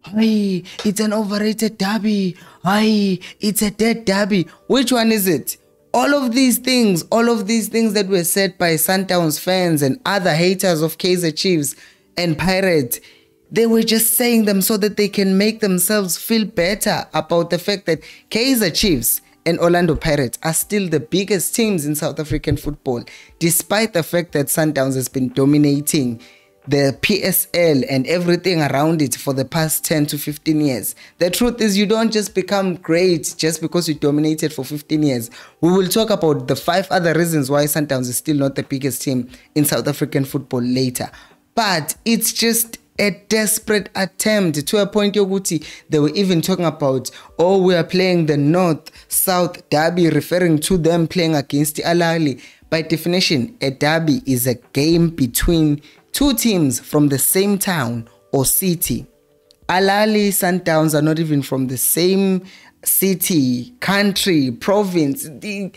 Hey, it's an overrated derby. Hey, it's a dead derby. Which one is it? All of these things that were said by Sundowns fans and other haters of Kaizer Chiefs and Pirates, they were just saying them so that they can make themselves feel better about the fact that Kaizer Chiefs and Orlando Pirates are still the biggest teams in South African football, despite the fact that Sundowns has been dominating the PSL and everything around it for the past 10 to 15 years. The truth is, you don't just become great just because you dominated for 15 years. We will talk about the 5 other reasons why Sundowns is still not the biggest team in South African football later. But it's just a desperate attempt to a point Yoguti. They were even talking about, oh, we are playing the North-South derby, referring to them playing against Al Ahly. By definition, a derby is a game between two teams from the same town or city. Al Ahly, Sundowns are not even from the same city, country, province. They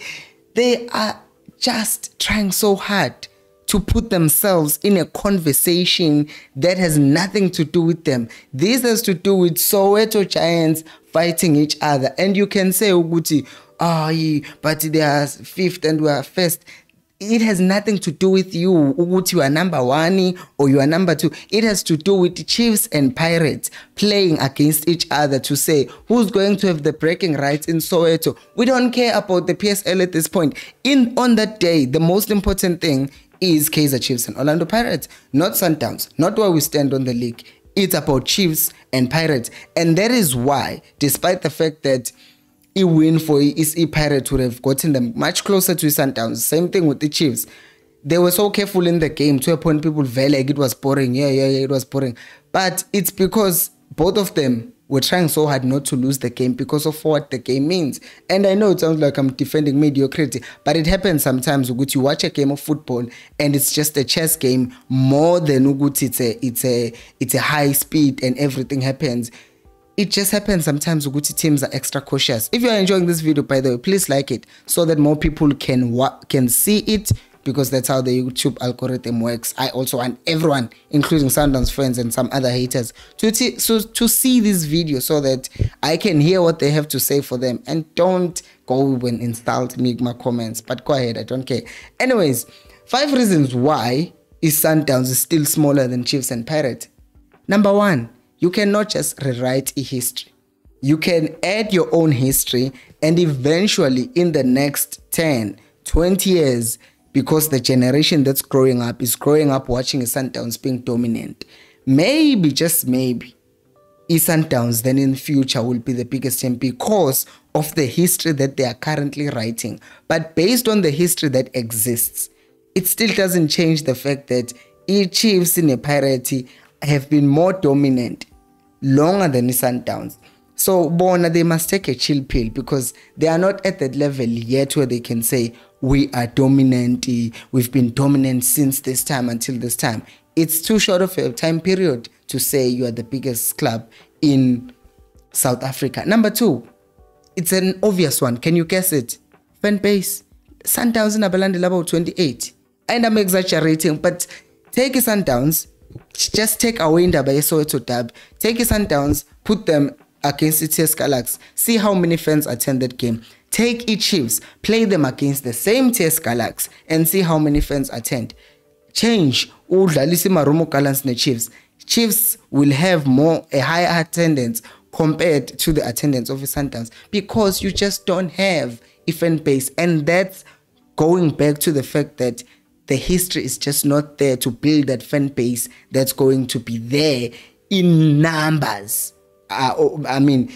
are just trying so hard to put themselves in a conversation that has nothing to do with them. This has to do with Soweto Giants fighting each other. And you can say, Uguti, but they are 5th and we are 1st. It has nothing to do with you, Uguti, you are number 1 or you are number 2. It has to do with the Chiefs and Pirates playing against each other to say who's going to have the bragging rights in Soweto. We don't care about the PSL at this point. On that day, the most important thing is Kaizer Chiefs and Orlando Pirates, not Sundowns, not where we stand on the league. It's about Chiefs and Pirates. And that is why, despite the fact that a win for Pirates would have gotten them much closer to Sundowns, same thing with the Chiefs. They were so careful in the game to a point people felt like it was boring. Yeah, it was boring. But it's because both of them were trying so hard not to lose the game because of what the game means. And I know it sounds like I'm defending mediocrity, but it happens sometimes. Uguti, you watch a game of football and it's just a chess game more than Uguti, it's a high speed and everything happens. It just happens sometimes Uguti teams are extra cautious. If you are enjoying this video, by the way, please like it so that more people can see it, because that's how the YouTube algorithm works. I also want everyone, including Sundowns fans and some other haters, to see this video so that I can hear what they have to say for them. And don't go and insult me in my comments, but go ahead, I don't care. Anyways, 5 reasons why Sundowns is still smaller than Chiefs and Pirates. Number 1, you cannot just rewrite a history. You can add your own history, and eventually in the next 10, 20 years, because the generation that's growing up is growing up watching Sundowns being dominant, maybe, just maybe, Sundowns then in the future will be the biggest team because of the history that they are currently writing. But based on the history that exists, it still doesn't change the fact that Chiefs in a Pirate have been more dominant longer than the Sundowns. So Bona, they must take a chill pill, because they are not at that level yet where they can say we are dominant, we've been dominant since this time until this time. It's too short of a time period to say you are the biggest club in South Africa. Number 2, it's an obvious one. Can you guess it? Fan base. Sundowns in Abalandi level 28. And I'm exaggerating, but take Sundowns, just take away Ndaba Soweto Dab, take Sundowns, put them against the TS Galaxy, see how many fans attend that game. Take Chiefs, play them against the same TS Galaxy and see how many fans attend. Change udlalise Marumo Gallants ne Chiefs. Chiefs will have a higher attendance compared to the attendance of the Sundowns, because you just don't have a fan base. And that's going back to the fact that the history is just not there to build that fan base that's going to be there in numbers. I mean,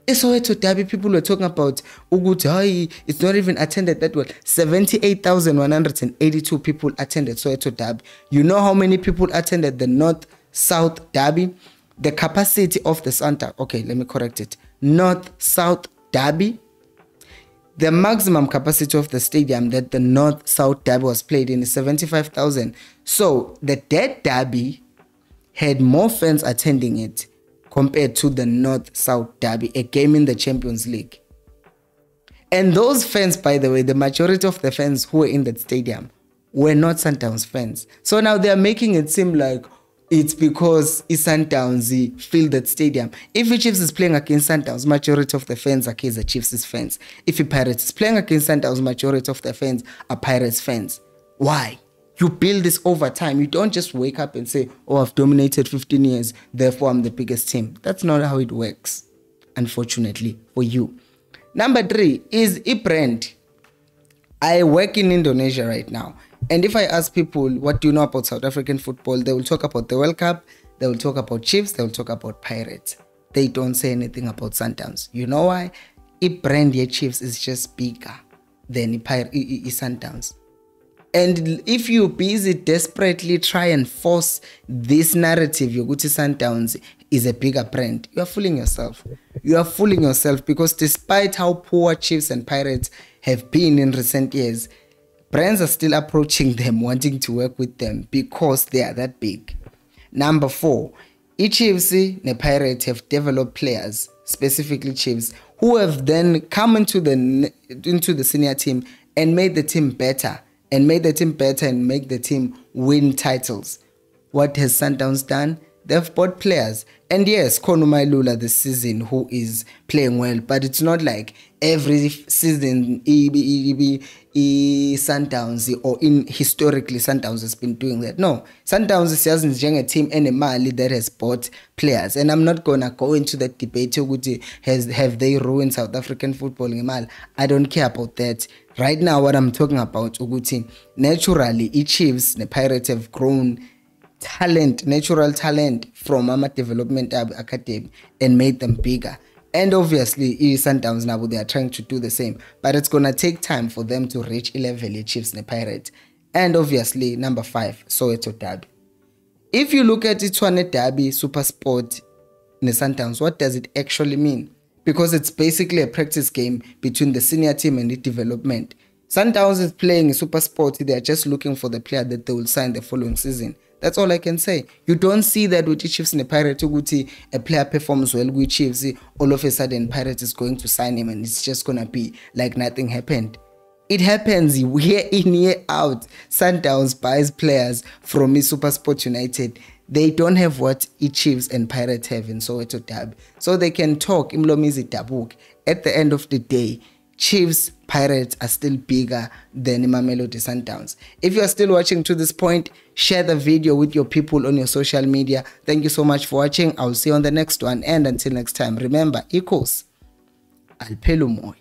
Soweto Derby, people were talking about Uguti, it's not even attended that well. 78,182 people attended Soweto Derby. You know how many people attended the North-South Derby? The capacity of the Santa, okay, let me correct it. North-South Derby, the maximum capacity of the stadium that the North-South Derby was played in is 75,000. So the Dead Derby had more fans attending it compared to the North-South Derby, a game in the Champions League. And those fans, by the way, the majority of the fans who were in that stadium were not Sundowns fans. So now they are making it seem like, it's because Sundowns fill that stadium. If the Chiefs is playing against Sundowns, majority of the fans are Kaizer Chiefs fans. If the Pirates is playing against Sundowns, majority of the fans are Pirates fans. Why? You build this over time. You don't just wake up and say, oh, I've dominated 15 years, therefore I'm the biggest team. That's not how it works, unfortunately, for you. Number 3 is a brand. I work in Indonesia right now. And if I ask people, what do you know about South African football? They will talk about the World Cup. They will talk about Chiefs. They will talk about Pirates. They don't say anything about Sundowns. You know why? A brand here, Chiefs, is just bigger than Sundowns. And if you're busy desperately try and force this narrative, Yoguti Sundowns is a bigger brand, you are fooling yourself. You are fooling yourself because despite how poor Chiefs and Pirates have been in recent years, brands are still approaching them, wanting to work with them because they are that big. Number 4, Chiefs and Pirates have developed players, specifically Chiefs, who have then come into the senior team and made the team better. And make the team win titles. What has Sundowns done? They've bought players. And yes, Konumai Lula this season who is playing well, but it's not like every season Sundowns or historically Sundowns has been doing that. No, Sundowns is just a team and a Mali that has bought players. And I'm not gonna go into that debate. Have they ruined South African football? I don't care about that. Right now, what I'm talking about, naturally, Chiefs, the Pirates have grown natural talent from Mama Development Academy and made them bigger. And obviously, Sundowns now, they are trying to do the same. But it's going to take time for them to reach 11 Chiefs and the Pirates. And obviously, number 5, Soweto Derby. If you look at Tshwane Derby, Super Sport, in the Sundowns, what does it actually mean? Because it's basically a practice game between the senior team and the development. Sundowns is playing Super Sport. They are just looking for the player that they will sign the following season. That's all I can say. You don't see that with the Chiefs and the Pirates. A player performs well with Chiefs, all of a sudden Pirates is going to sign him and it's just going to be like nothing happened. It happens year in, year out. Sundowns buys players from Super Sport United. They don't have what Chiefs and Pirates have in Soweto Derby. So they can talk Imlomizi Tabuk. At the end of the day, Chiefs, Pirates are still bigger than Mamelodi Sundowns. If you are still watching to this point, share the video with your people on your social media. Thank you so much for watching. I'll see you on the next one. And until next time, remember, equals Alpelumoy.